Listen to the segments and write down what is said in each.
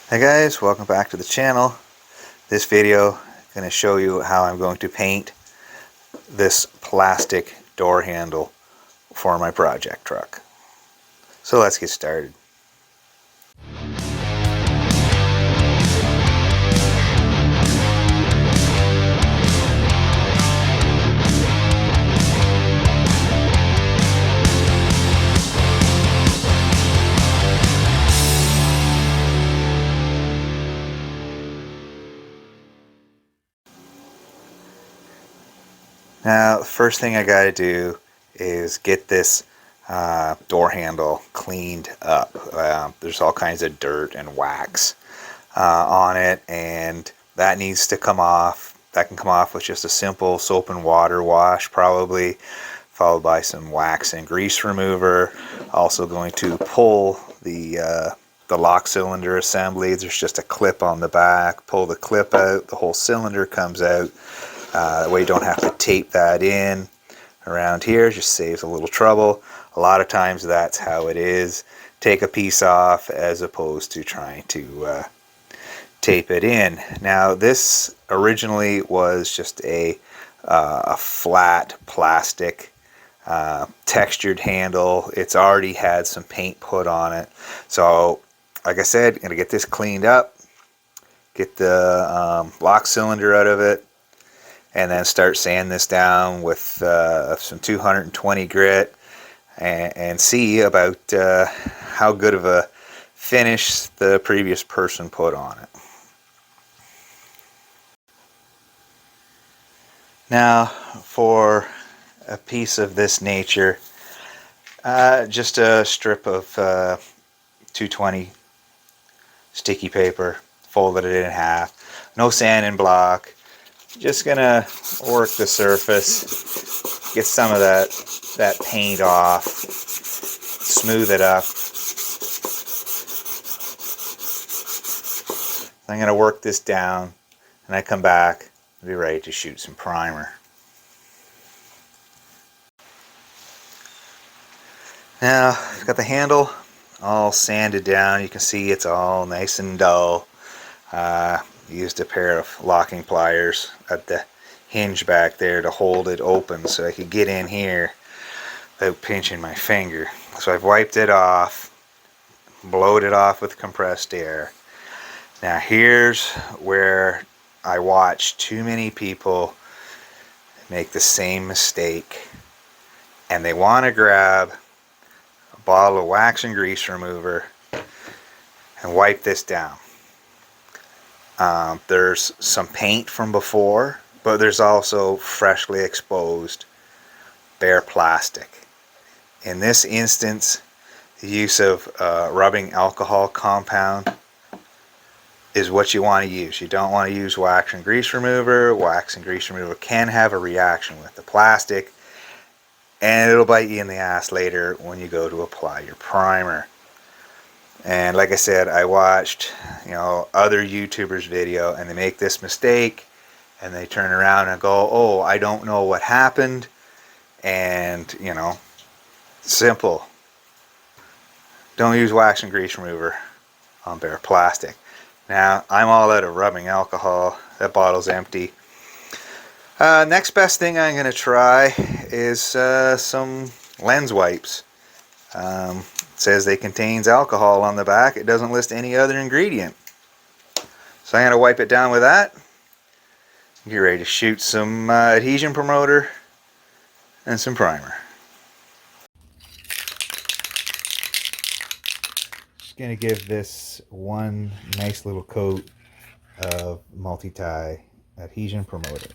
Hey guys, welcome back to the channel. This video is going to show you how I'm going to paint this plastic door handle for my project truck. So let's get started. Now, the first thing I got to do is get this door handle cleaned up. There's all kinds of dirt and wax on it, and that needs to come off. That can come off with just a simple soap and water wash, probably, followed by some wax and grease remover. Also going to pull the lock cylinder assembly. There's just a clip on the back. Pull the clip out, the whole cylinder comes out. That way you don't have to tape that in around here. Just saves a little trouble. A lot of times that's how it is. Take a piece off as opposed to trying to tape it in. Now this originally was just a flat plastic textured handle. It's already had some paint put on it. So like I said, I'm going to get this cleaned up, get the lock cylinder out of it, and then start sanding this down with some 220 grit and see about how good of a finish the previous person put on it. Now for a piece of this nature, just a strip of 220 sticky paper, folded it in half, no sand and block. Just gonna work the surface, get some of that paint off, smooth it up. I'm gonna work this down, and I come back and be ready to shoot some primer. Now I've got the handle all sanded down. You can see it's all nice and dull. Used a pair of locking pliers at the hinge back there to hold it open so I could get in here without pinching my finger. So I've wiped it off, blowed it off with compressed air. Now here's where I watch too many people make the same mistake, and they want to grab a bottle of wax and grease remover and wipe this down. There's some paint from before, but there's also freshly exposed bare plastic. In this instance, the use of rubbing alcohol compound is what you want to use. You don't want to use wax and grease remover. Wax and grease remover can have a reaction with the plastic, and it'll bite you in the ass later when you go to apply your primer. And like I said, I watched, other YouTubers' video, and they make this mistake, and they turn around and go, "Oh, I don't know what happened," and simple. Don't use wax and grease remover on bare plastic. Now I'm all out of rubbing alcohol. That bottle's empty. Next best thing I'm going to try is some lens wipes. It says they contains alcohol on the back. It doesn't list any other ingredient. So I'm going to wipe it down with that. Get ready to shoot some adhesion promoter and some primer. Just going to give this one nice little coat of multi-tie adhesion promoter.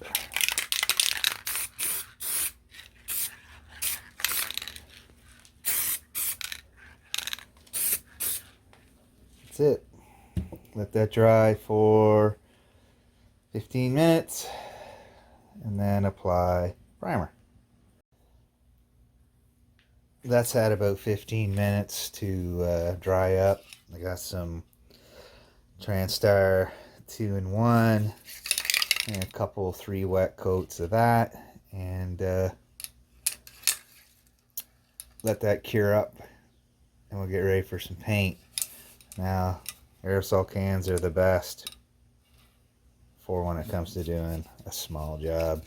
That's it. Let that dry for 15 minutes and then apply primer. That's had about 15 minutes to dry up. I got some Transtar 2-in-1 and a couple 3 wet coats of that, and let that cure up, and we'll get ready for some paint. Now Aerosol cans are the best for when it comes to doing a small job.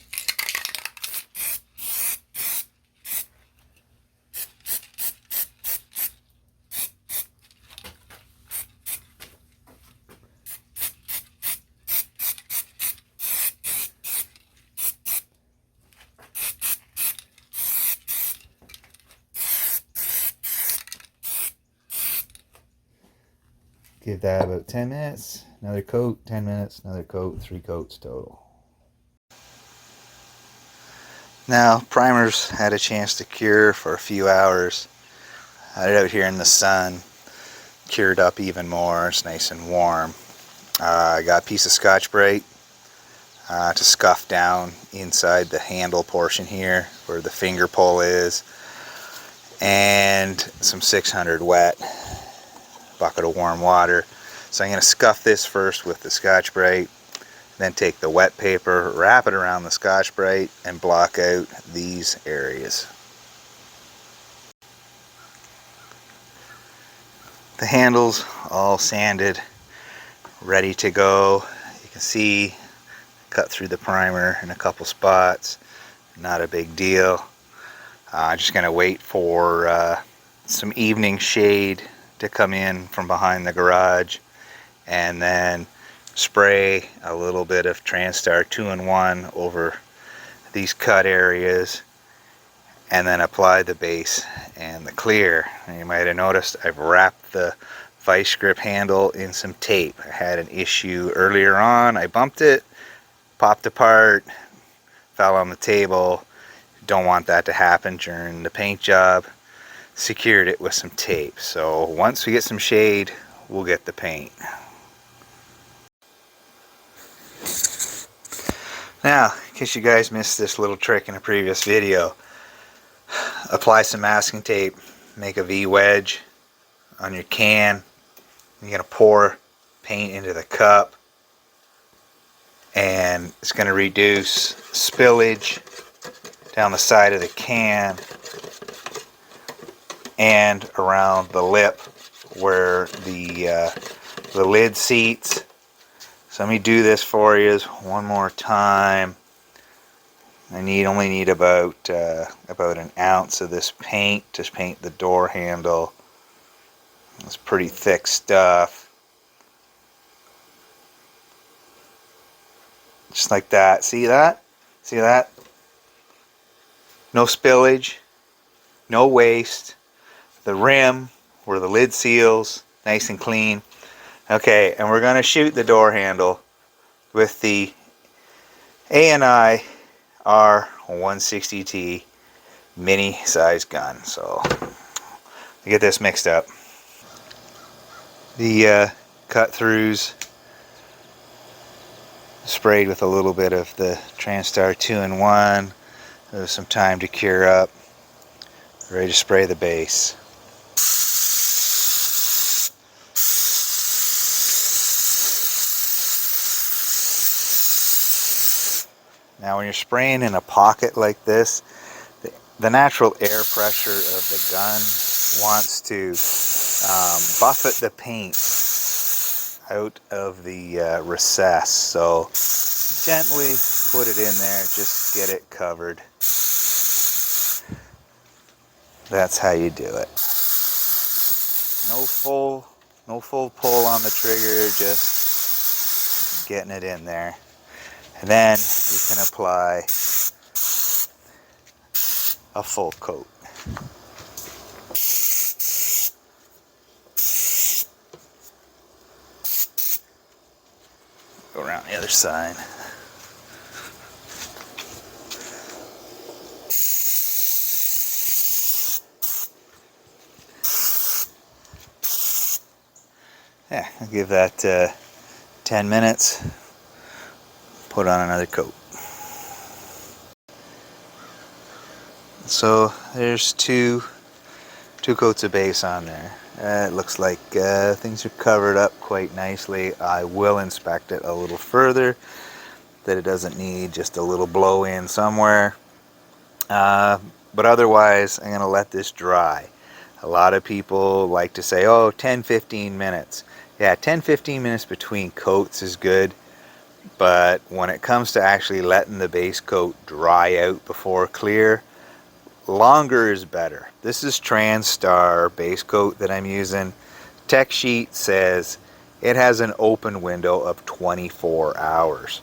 Give that about 10 minutes, another coat, 10 minutes, another coat, 3 coats total. Now, primer's had a chance to cure for a few hours. I had it out here in the sun, cured up even more. It's nice and warm. I got a piece of Scotch-Brite to scuff down inside the handle portion here where the finger pull is, and some 600 wet, bucket of warm water. So I'm going to scuff this first with the Scotch-Brite, then take the wet paper, wrap it around the Scotch-Brite, and block out these areas. The handle's all sanded, ready to go. You can see cut through the primer in a couple spots, not a big deal. Just going to wait for some evening shade to come in from behind the garage, and then spray a little bit of Transtar 2-in-1 over these cut areas, and then apply the base and the clear. And you might have noticed I've wrapped the vice grip handle in some tape. I had an issue earlier on. I bumped it, popped apart, fell on the table. Don't want that to happen during the paint job. Secured it with some tape. So once we get some shade, we'll get the paint. Now, in case you guys missed this little trick in a previous video, apply some masking tape, make a V-wedge on your can. You're going to pour paint into the cup, and it's going to reduce spillage down the side of the can and around the lip where the lid seats. So let me do this for you one more time. I only need about an ounce of this paint to paint the door handle. It's pretty thick stuff. Just like that. See that? See that? No spillage, no waste. The rim where the lid seals, nice and clean. Okay, and we're going to shoot the door handle with the A&I R160T mini size gun. So to get this mixed up, the cut throughs sprayed with a little bit of the Transtar 2-in-1. There's some time to cure up. Ready to spray the base. Now when you're spraying in a pocket like this, the natural air pressure of the gun wants to buffet the paint out of the recess. So gently put it in there, just get it covered. That's how you do it. No full pull on the trigger, just getting it in there. And then you can apply a full coat. Go around the other side. Yeah, I'll give that 10 minutes. Put on another coat. So there's two coats of base on there. It looks like things are covered up quite nicely. I will inspect it a little further, that it doesn't need just a little blow in somewhere. But otherwise, I'm going to let this dry. A lot of people like to say, oh, 10-15 minutes. Yeah, 10-15 minutes between coats is good, but when it comes to actually letting the base coat dry out before clear, longer is better. This is TransStar base coat that I'm using. Tech sheet says it has an open window of 24 hours.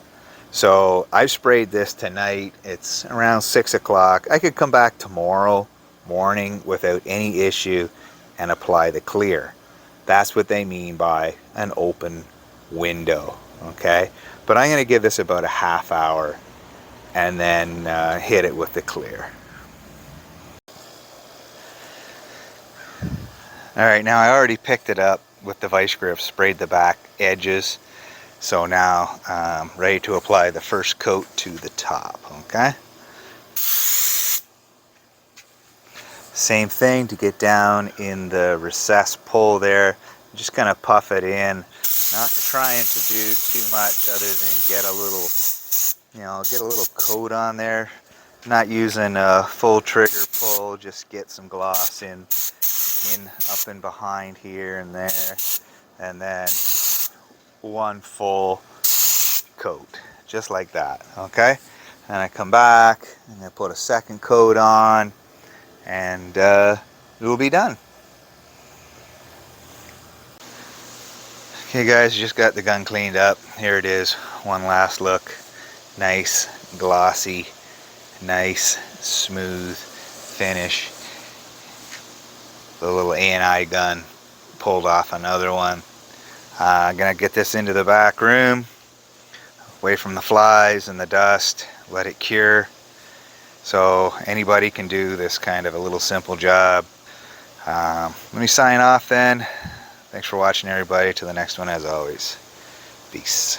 So I've sprayed this tonight. It's around 6 o'clock. I could come back tomorrow morning without any issue and apply the clear. That's what they mean by an open window, okay? But I'm going to give this about a half hour and then hit it with the clear. Alright, now I already picked it up with the vice grip, sprayed the back edges. So now I'm ready to apply the first coat to the top, okay? Same thing to get down in the recessed pull there. Just gonna puff it in. Not trying to do too much other than get a little, get a little coat on there. Not using a full trigger pull, just get some gloss in up and behind here and there, and then one full coat, just like that, okay? And I come back and I put a second coat on, and it will be done. Okay guys, just got the gun cleaned up. Here it is, one last look. Nice, glossy, nice, smooth finish. The little A&I gun pulled off another one. I'm gonna get this into the back room, away from the flies and the dust, let it cure. So anybody can do this kind of a little simple job. Let me sign off then. Thanks for watching everybody. Till the next one, as always. Peace.